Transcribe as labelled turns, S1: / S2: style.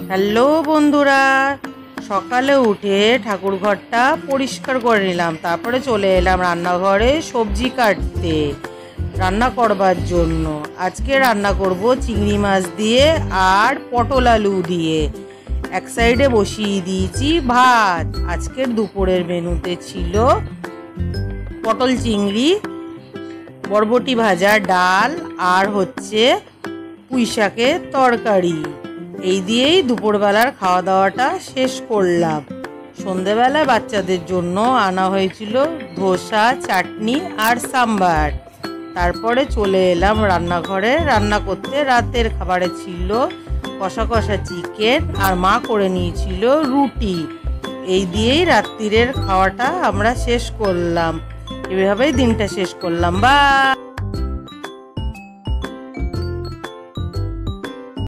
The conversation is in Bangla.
S1: হ্যালো বন্ধুরা, সকালে উঠে ঠাকুর ঘরটা পরিষ্কার করে নিলাম। তারপরে চলে এলাম রান্নাঘরে সবজি কাটতে রান্না করবার জন্য। আজকে রান্না করব চিংড়ি মাছ দিয়ে আর পটল আলু দিয়ে। এক সাইডে বসিয়ে দিয়েছি ভাত। আজকের দুপুরের মেনুতে ছিল পটল চিংড়ি, বরবটি ভাজা, ডাল আর হচ্ছে পুঁই শাকের তরকারি। এই দিয়েই দুপুরবেলার খাওয়া দাওয়াটা শেষ করলাম। সন্ধেবেলায় বাচ্চাদের জন্য আনা হয়েছিল ধোসা, চাটনি আর সাম্বার। তারপরে চলে এলাম রান্নাঘরে রান্না করতে। রাতের খাবারে ছিল কষা কষা চিকেন আর মা করে নিয়েছিল রুটি। এই দিয়েই রাত্রিরের খাওয়াটা আমরা শেষ করলাম। এভাবেই দিনটা শেষ করলাম। বা